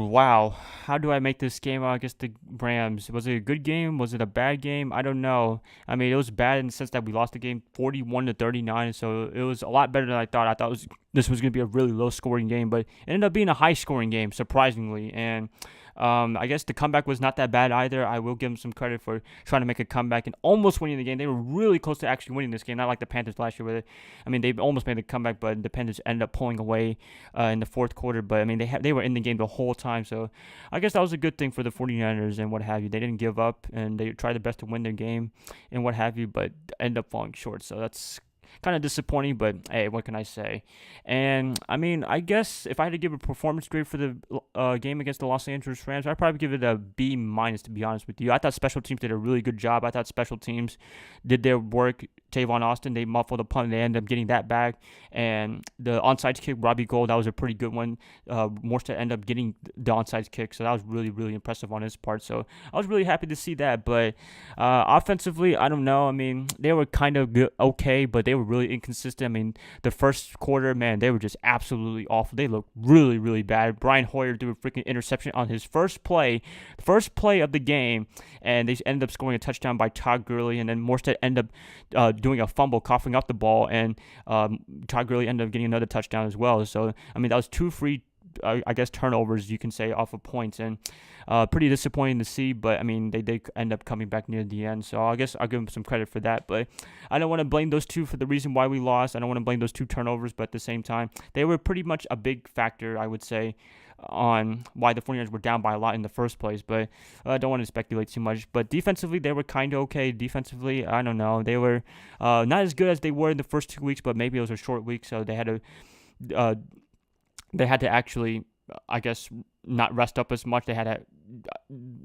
wow. How do I make this game out against the Rams? Was it a good game? Was it a bad game? I don't know. I mean, it was bad in the sense that we lost the game 41-39, so it was a lot better than I thought. I thought this was going to be a really low-scoring game, but it ended up being a high-scoring game, surprisingly. And I guess the comeback was not that bad either. I will give them some credit for trying to make a comeback and almost winning the game. They were really close to actually winning this game, not like the Panthers last year, where they almost made the comeback, but the Panthers ended up pulling away in the fourth quarter. But I mean, they were in the game the whole time, so I guess that was a good thing for the 49ers and what have you. They didn't give up and they tried their best to win their game and what have you, but ended up falling short. So that's kind of disappointing, but hey, what can I say? And I mean, I guess if I had to give a performance grade for the game against the Los Angeles Rams, I'd probably give it a B minus, to be honest with you. I thought special teams did a really good job. I thought special teams did their work. Tavon Austin, they muffled a punt. They ended up getting that back. And the onside kick, Robbie Gould, that was a pretty good one. Morstead ended up getting the onside kick, so that was really, really impressive on his part. So I was really happy to see that. But offensively, I don't know. I mean, they were kind of good, okay, but they were really inconsistent. I mean, the first quarter, man, they were just absolutely awful. They looked really, really bad. Brian Hoyer threw a freaking interception on his first play of the game, and they ended up scoring a touchdown by Todd Gurley, and then Morstead ended up doing a fumble, coughing up the ball, and Todd Gurley ended up getting another touchdown as well. So, I mean, that was two free, I guess, turnovers, you can say, off of points, and pretty disappointing to see, but I mean, they did end up coming back near the end, so I guess I'll give them some credit for that. But I don't want to blame those two for the reason why we lost. I don't want to blame those two turnovers, but at the same time, they were pretty much a big factor, I would say, on why the 49ers were down by a lot in the first place. But I don't want to speculate too much. But defensively, they were kind of okay. Defensively, I don't know. They were not as good as they were in the first 2 weeks, but maybe it was a short week, so they had to actually, I guess, not rest up as much. They had to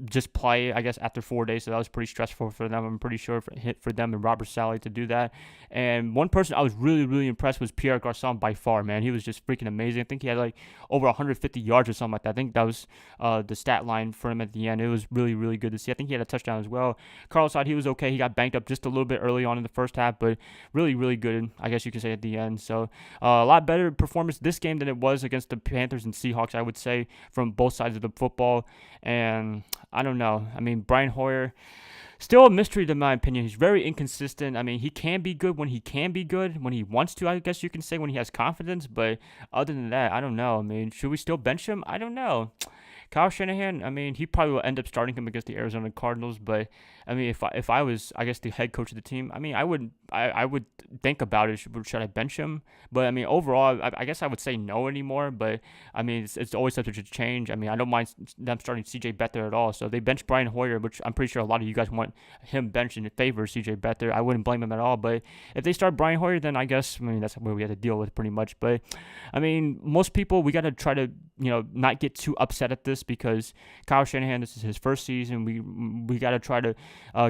just play, I guess, after 4 days, so that was pretty stressful for them. I'm pretty sure for them and Robert Saleh to do that. And one person I was really, really impressed was Pierre Garcon by far, man. He was just freaking amazing. I think he had like over 150 yards or something like that. I think that was the stat line for him at the end. It was really, really good to see. I think he had a touchdown as well. Carlos Hyde, he was okay. He got banged up just a little bit early on in the first half, but really, really good, I guess you could say, at the end. So a lot better performance this game than it was against the Panthers and Seahawks, I would say, from both sides of the football. And I don't know. I mean, Brian Hoyer, still a mystery in my opinion. He's very inconsistent. I mean, he can be good when he can be good, when he wants to, I guess you can say, when he has confidence. But other than that, I don't know. I mean, should we still bench him? I don't know. Kyle Shanahan, I mean, he probably will end up starting him against the Arizona Cardinals, but I mean, if I was, I guess, the head coach of the team, I mean, I would think about it. Should I bench him? But I mean, overall, I guess I would say no anymore. But I mean, it's always subject to change. I mean, I don't mind them starting CJ Beathard at all. So they benched Brian Hoyer, which I'm pretty sure a lot of you guys want him benched in favor of CJ Beathard. I wouldn't blame him at all. But if they start Brian Hoyer, then I guess, I mean, that's what we have to deal with pretty much. But I mean, most people, we got to try to, not get too upset at this, because Kyle Shanahan, this is his first season. We got to try to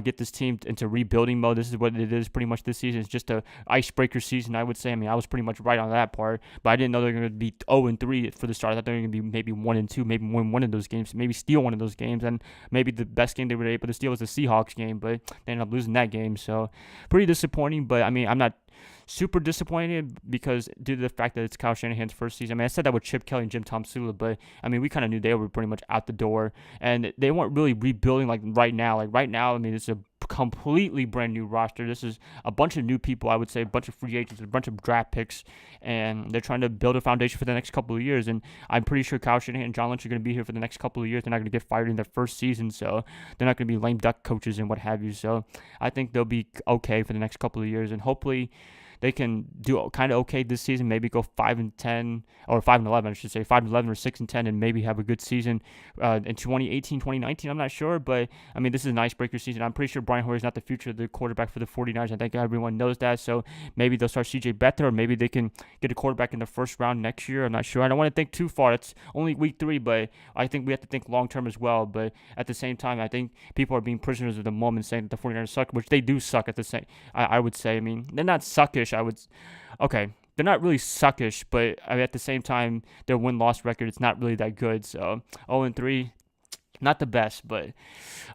get this team into rebuilding mode. This is what it is pretty much this season. It's just a icebreaker season, I would say. I mean, I was pretty much right on that part, but I didn't know they were going to be 0-3 for the start. I thought they were going to be maybe 1-2, maybe win one of those games, maybe steal one of those games, and maybe the best game they were able to steal was the Seahawks game, but they ended up losing that game. So pretty disappointing, but I mean, I'm not super disappointed because due to the fact that it's Kyle Shanahan's first season. I mean, I said that with Chip Kelly and Jim Tomsula, but I mean, we kind of knew they were pretty much out the door, and they weren't really rebuilding like right now. Like right now, I mean, it's a completely brand new roster. This is a bunch of new people, I would say, a bunch of free agents, a bunch of draft picks, and they're trying to build a foundation for the next couple of years. And I'm pretty sure Kyle Shanahan and John Lynch are going to be here for the next couple of years. They're not going to get fired in their first season, so they're not going to be lame duck coaches and what have you. So I think they'll be okay for the next couple of years, and hopefully they can do kind of okay this season, maybe go 5-10 or 5-11, I should say, 5-11 or 6-10, and maybe have a good season in 2018, 2019. I'm not sure, but I mean, this is an icebreaker season. I'm pretty sure Brian Hoyer is not the future of the quarterback for the 49ers. I think everyone knows that. So maybe they'll start CJ Beathard, or maybe they can get a quarterback in the first round next year. I'm not sure. I don't want to think too far. It's only week 3, but I think we have to think long term as well. But at the same time, I think people are being prisoners of the moment, saying that the 49ers suck, which they do suck at the same. I would say. I mean, they're not suckish. Okay, they're not really suckish, but I mean, at the same time, their win-loss record, it's not really that good. So 0-3, not the best, but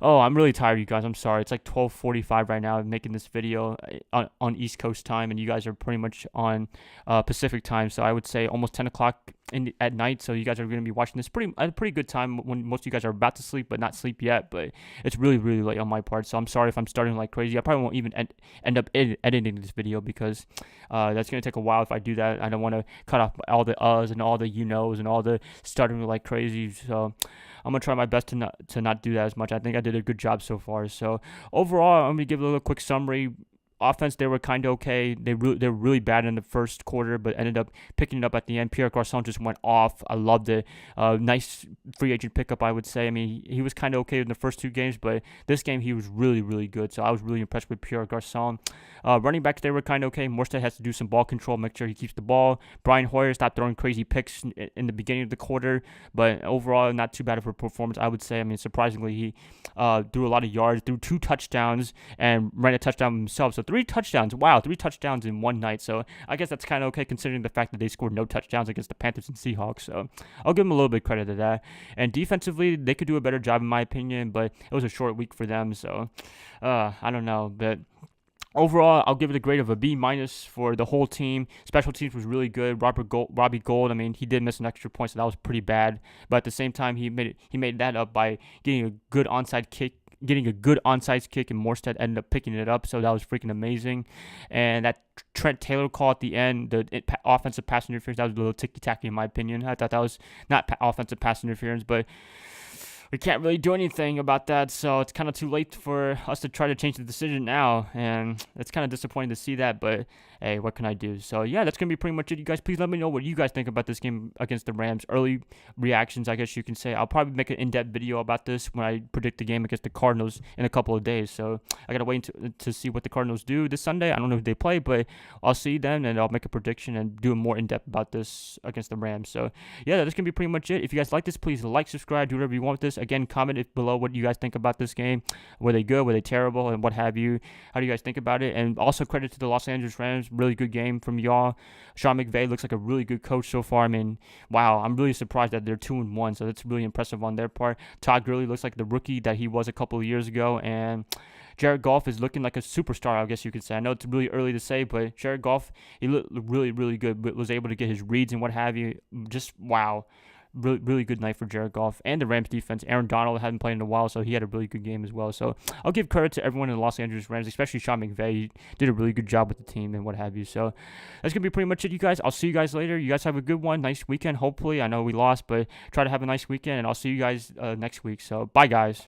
I'm really tired, you guys. I'm sorry. It's like 12:45 right now. I'm making this video on East Coast time, and you guys are pretty much on Pacific time. So I would say almost 10 o'clock at night, so you guys are going to be watching this at a pretty good time when most of you guys are about to sleep, but not sleep yet. But it's really, really late on my part, so I'm sorry if I'm starting like crazy. I probably won't even end up editing this video because that's going to take a while if I do that. I don't want to cut off all the uhs and all the you knows and all the starting like crazy. So I'm gonna try my best to not do that as much. I think I did a good job so far. So overall, I'm gonna give a little quick summary. Offense, they were kind of okay. They were really bad in the first quarter, but ended up picking it up at the end. Pierre Garcon just went off. I loved it. Nice free agent pickup, I would say. I mean, he was kind of okay in the first two games, but this game he was really, really good. So I was really impressed with Pierre Garcon. Running backs, they were kind of okay. Morstead has to do some ball control, make sure he keeps the ball. Bryan Hoyer stopped throwing crazy picks in the beginning of the quarter, but overall, not too bad of a performance, I would say. I mean, surprisingly, he threw a lot of yards, threw 2 touchdowns, and ran a touchdown himself. So 3 touchdowns. Wow, 3 touchdowns in one night. So I guess that's kind of okay considering the fact that they scored no touchdowns against the Panthers and Seahawks. So I'll give them a little bit of credit to that. And defensively, they could do a better job in my opinion, but it was a short week for them. So I don't know, but overall, I'll give it a grade of a B- for the whole team. Special teams was really good. Robbie Gould, I mean, he did miss an extra point, so that was pretty bad. But at the same time, he made that up by getting a good onside kick. Getting a good onside kick, and Morstead ended up picking it up, so that was freaking amazing. And that Trent Taylor call at the end, the offensive pass interference, that was a little ticky-tacky in my opinion. I thought that was not offensive pass interference, but we can't really do anything about that, so it's kind of too late for us to try to change the decision now, and it's kind of disappointing to see that, but hey, what can I do? So yeah, that's going to be pretty much it, you guys. Please let me know what you guys think about this game against the Rams. Early reactions, I guess you can say. I'll probably make an in-depth video about this when I predict the game against the Cardinals in a couple of days, so I got to wait to see what the Cardinals do this Sunday. I don't know who they play, but I'll see then, and I'll make a prediction and do a more in-depth about this against the Rams. So yeah, that's going to be pretty much it. If you guys like this, please like, subscribe, do whatever you want with this. Again, comment below what you guys think about this game. Were they good? Were they terrible? And what have you? How do you guys think about it? And also credit to the Los Angeles Rams. Really good game from y'all. Sean McVay looks like a really good coach so far. I mean, wow, I'm really surprised that they're 2-1, so that's really impressive on their part. Todd Gurley looks like the rookie that he was a couple of years ago, and Jared Goff is looking like a superstar, I guess you could say. I know it's really early to say, but Jared Goff, he looked really, really good, but was able to get his reads and what have you. Just wow. Really, really good night for Jared Goff and the Rams defense. Aaron Donald hadn't played in a while, so he had a really good game as well. So I'll give credit to everyone in the Los Angeles Rams, especially Sean McVay. He did a really good job with the team and what have you. So that's going to be pretty much it, you guys. I'll see you guys later. You guys have a good one. Nice weekend, hopefully. I know we lost, but try to have a nice weekend, and I'll see you guys next week. So bye, guys.